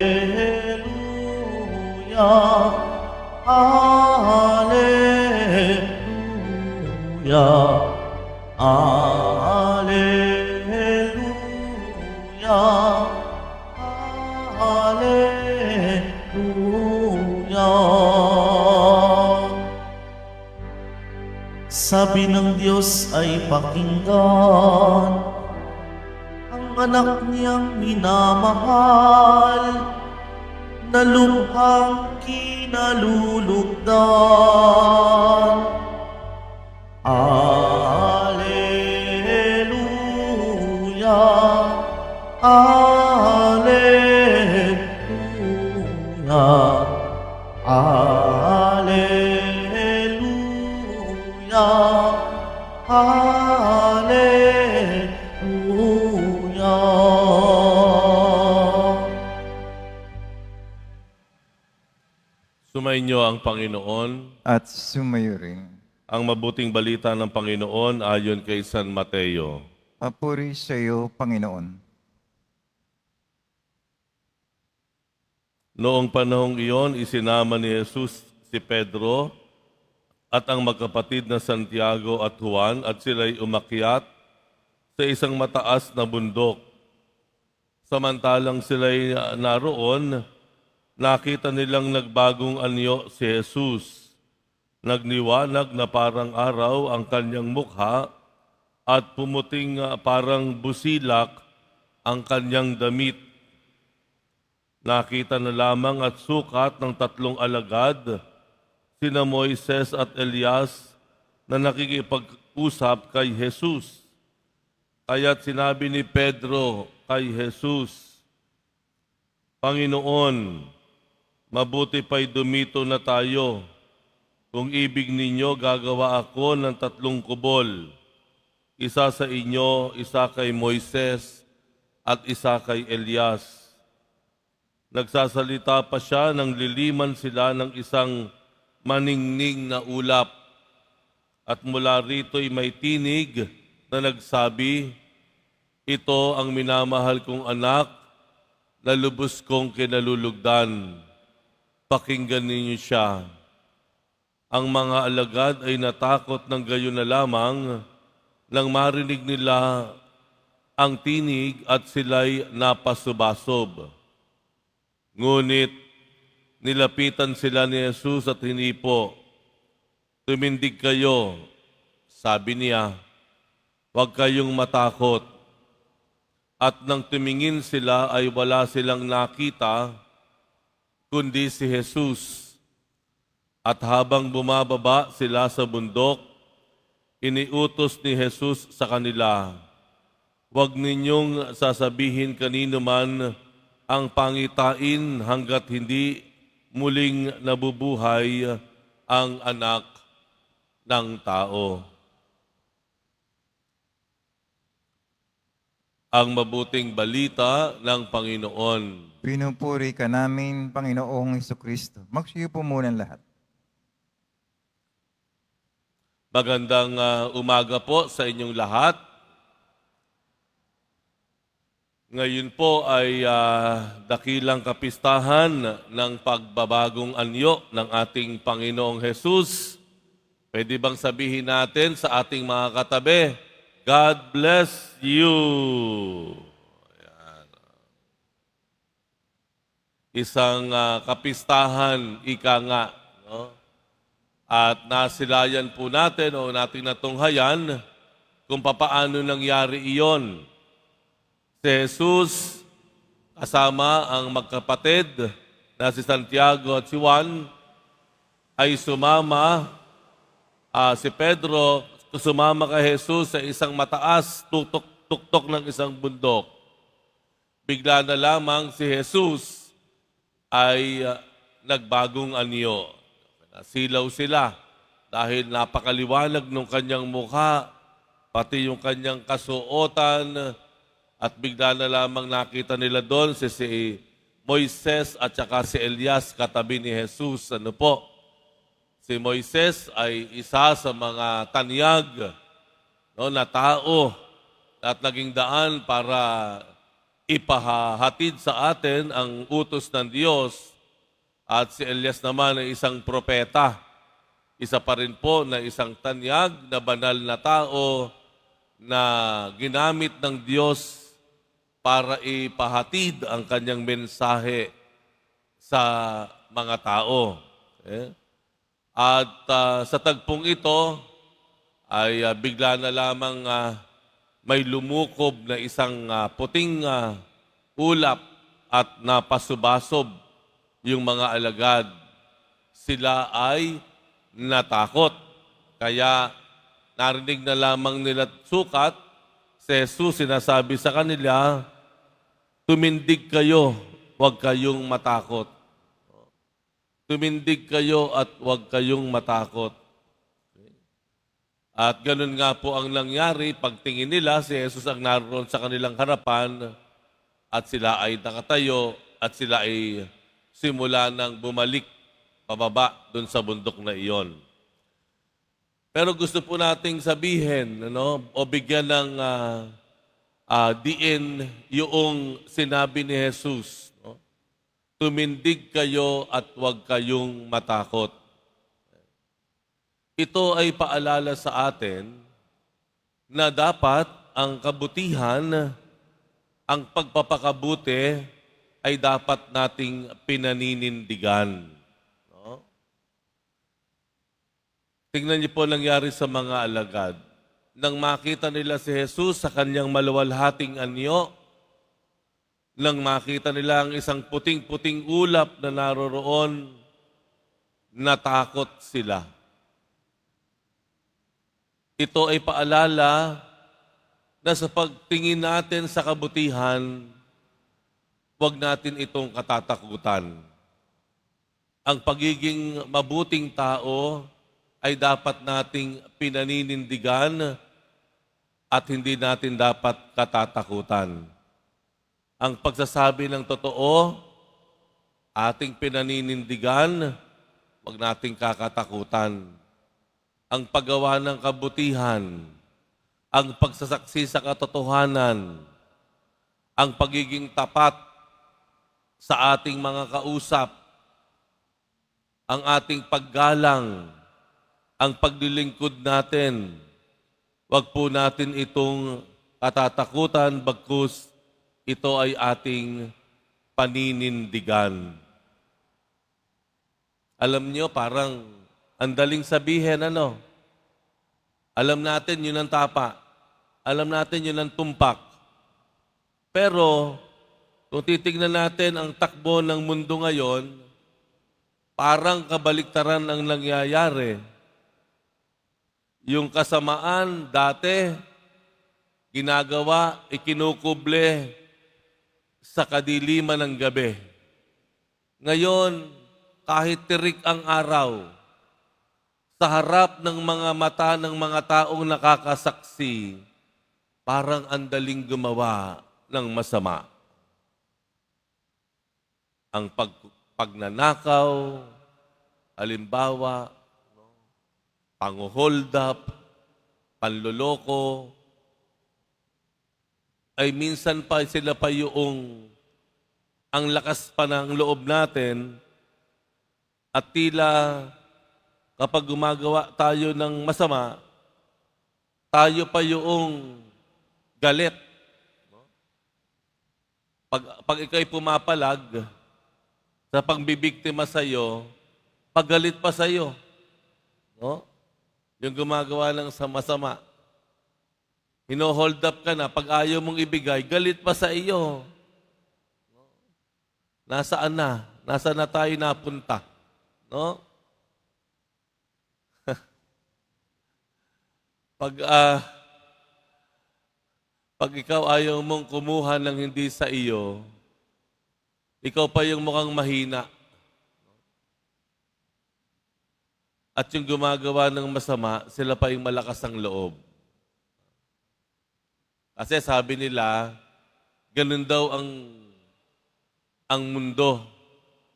Hallelujah, Hallelujah, Hallelujah, Hallelujah. Sabi ng Diyos ay pakinggan ang anak niyang minamahal na lubhang kinalulugdan. Alleluia, Alleluia, Alleluia, Alleluia. Sumainyo ang Panginoon, at sumayo rin. ang mabuting balita ng Panginoon ayon kay San Mateo. Papuri sa iyo, Panginoon. Noong panahong iyon, isinama ni Jesus si Pedro at ang magkapatid na Santiago at Juan at sila'y umakyat sa isang mataas na bundok. Samantalang sila'y naroon, nakita nilang nagbagong anyo si Jesus. Nagniwanag na parang araw ang kanyang mukha at pumuting parang busilak ang kanyang damit. Nakita na lamang at sukat ng tatlong alagad, sina Moises at Elias, na nakikipag-usap kay Jesus. Kaya't sinabi ni Pedro kay Jesus, Panginoon, mabuti pa'y dumito na tayo. Kung ibig ninyo, gagawa ako ng 3 kubol. Isa sa inyo, isa kay Moises, at isa kay Elias. Nagsasalita pa siya nang liliman sila ng isang maningning na ulap. At mula rito'y may tinig na nagsabi, Ito ang minamahal kong anak na lubos kong kinalulugdan. Pakinggan ninyo siya. Ang mga alagad ay natakot ng gayon na lamang nang marinig nila ang tinig at sila'y napasubasob. Ngunit nilapitan sila ni Jesus at hinipo. Tumindig kayo, sabi niya, huwag kayong matakot. At nang tumingin sila ay wala silang nakita, kundi si Jesus. At habang bumababa sila sa bundok, iniutos ni Jesus sa kanila, huwag ninyong sasabihin kanino man ang pangitain hanggat hindi muling nabubuhay ang anak ng tao. Ang mabuting balita ng Panginoon. Pinupuri ka namin, Panginoong Hesukristo. Magsiyo po muna ang lahat. Magandang umaga po sa inyong lahat. Ngayon po ay dakilang kapistahan ng pagbabagong anyo ng ating Panginoong Jesus. Pwede bang sabihin natin sa ating mga katabi, God bless you. Ayan. Isang kapistahan, ika nga, no? At nasilayan po natin o nating natunghayan kung papaano nangyari iyon. Si Jesus kasama ang magkapatid na si Santiago at si Juan ay sumama, si Pedro sumama kay Jesus sa isang mataas, tuktok ng isang bundok. Bigla na lamang si Jesus ay nagbagong anyo. Nasilaw sila dahil napakaliwanag ng kanyang mukha, pati yung kanyang kasuotan, at bigla na lamang nakita nila doon si Moises at saka si Elias katabi ni Jesus. Ano po? Si Moises ay isa sa mga tanyag, no, na tao at naging daan para ipahatid sa atin ang utos ng Diyos at si Elias naman ay isang propeta. Isa pa rin po na isang tanyag na banal na tao na ginamit ng Diyos para ipahatid ang kanyang mensahe sa mga tao. At sa tagpong ito ay bigla na lamang may lumukob na isang puting ulap at napasubasob yung mga alagad. Sila ay natakot. Kaya narinig na lamang nila sukat, si Jesus sinasabi sa kanila, tumindig kayo, huwag kayong matakot. Tumindig kayo at huwag kayong matakot. At ganun nga po ang nangyari, pagtingin nila, si Jesus ang naroon sa kanilang harapan at sila ay nakatayo at sila ay simula nang bumalik pababa doon sa bundok na iyon. Pero gusto po nating sabihin, o bigyan ng diin yung sinabi ni Jesus. Tumindig kayo at huwag kayong matakot. Ito ay paalala sa atin na dapat ang kabutihan, ang pagpapakabuti ay dapat nating pinaninindigan. Tingnan niyo po nangyari sa mga alagad. Nang makita nila si Jesus sa kanyang maluwalhating anyo, nang makita nila ang isang puting-puting ulap na naroroon, natakot sila. Ito ay paalala na sa pagtingin natin sa kabutihan, huwag natin itong katatakutan. Ang pagiging mabuting tao ay dapat nating pinaninindigan at hindi natin dapat katatakutan. Ang pagsasabi ng totoo, ating pinaninindigan, huwag nating kakatakutan. Ang paggawa ng kabutihan, ang pagsasaksi sa katotohanan, ang pagiging tapat sa ating mga kausap, ang ating paggalang, ang paglilingkod natin. Huwag po natin itong katatakutan, bagkus ito ay ating paninindigan. Alam nyo, parang ang daling sabihin, Alam natin yun ang tapa. Alam natin yun ang tumpak. Pero, kung titignan natin ang takbo ng mundo ngayon, parang kabaliktaran ang nangyayari. Yung kasamaan dati, ginagawa, ikinukuble sa kadiliman ng gabi. Ngayon, kahit tirik ang araw, sa harap ng mga mata ng mga taong nakakasaksi, parang andaling gumawa ng masama. Ang pagnanakaw, halimbawa, pang-hold up, panloloko, ay minsan pa sila pa yung ang lakas pa ng loob natin at tila kapag gumagawa tayo ng masama, tayo pa yung galit. Pag ikaw'y pumapalag sa pagbibiktima sa iyo, paggalit pa sa iyo. Yung gumagawa ng masama. Hino-hold up ka na, pag ayaw mong ibigay, galit pa sa iyo. Nasaan na? Nasaan na tayo napunta? Pag ikaw ayaw mong kumuha ng hindi sa iyo, ikaw pa yung mukhang mahina. At yung gumagawa ng masama, sila pa yung malakas ang loob. Kasi sabi nila, ganun daw ang mundo.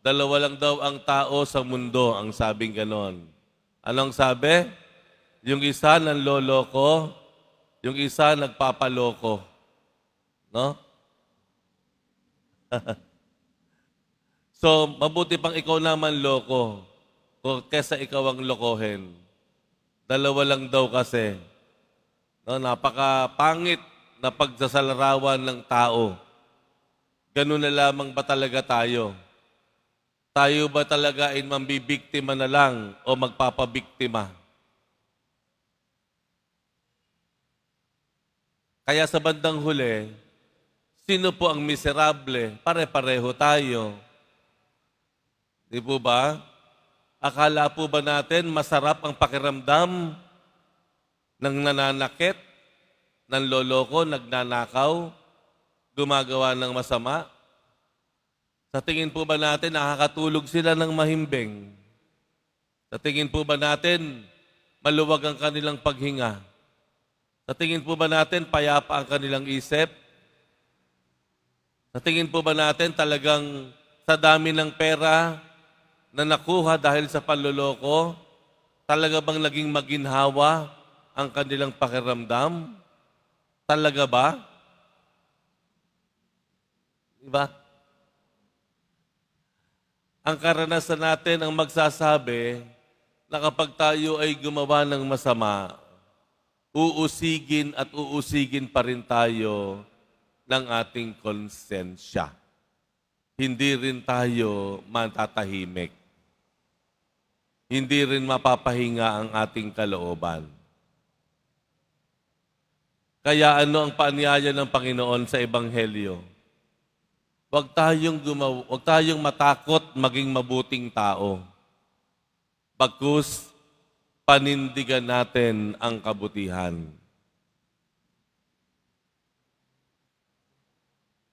Dalawa lang daw ang tao sa mundo, ang sabing ganon. Anong sabi? Yung isa nanloloko, yung isa nagpapaloko. So, mabuti pang ikaw naman loko kesa ikaw ang lokohin. Dalawa lang daw kasi. No, napakapangit na pagsasalarawan ng tao. Ganun na lamang ba talaga tayo? Tayo ba talaga ay mambibiktima na lang o magpapabiktima? Kaya sa bandang huli, sino po ang miserable? Pare-pareho tayo. Di po ba? Akala po ba natin masarap ang pakiramdam ng nananakit, ng loloko, nagnanakaw, gumagawa ng masama? Sa tingin po ba natin nakakatulog sila ng mahimbing? Sa tingin po ba natin maluwag ang kanilang paghinga? Sa tingin po ba natin payapa ang kanilang isip? Sa tingin po ba natin talagang sa dami ng pera na nakuha dahil sa panloloko, talaga bang naging maginhawa ang kanilang pakiramdam? Talaga ba? Diba? Ang karanasan natin ang magsasabi na kapag tayo ay gumawa ng masama, uusigin at uusigin pa rin tayo ng ating konsensya. Hindi rin tayo matatahimik. Hindi rin mapapahinga ang ating kalooban. Kaya ano ang paanyaya ng Panginoon sa Ebanghelyo? Huwag tayong matakot maging mabuting tao. Bagkus, panindigan natin ang kabutihan.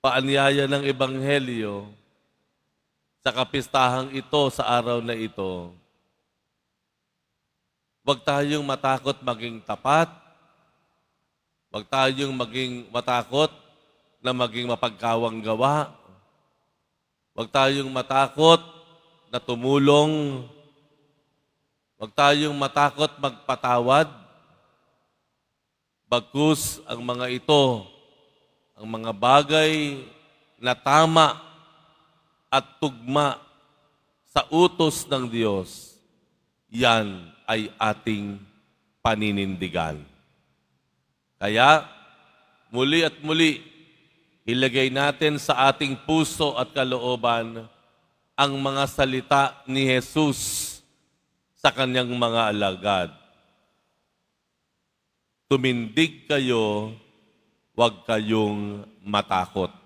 Paanyaya ng Ebanghelyo sa kapistahang ito, sa araw na ito, huwag tayong matakot maging tapat. Huwag tayong matakot na maging mapagkawang gawa. Huwag tayong matakot na tumulong. Huwag tayong matakot magpatawad. Bagkus ang mga ito, ang mga bagay na tama at tugma sa utos ng Diyos, yan ay ating paninindigan. Kaya, muli at muli, ilagay natin sa ating puso at kalooban ang mga salita ni Jesus sa kanyang mga alagad. Tumindig kayo, huwag kayong matakot.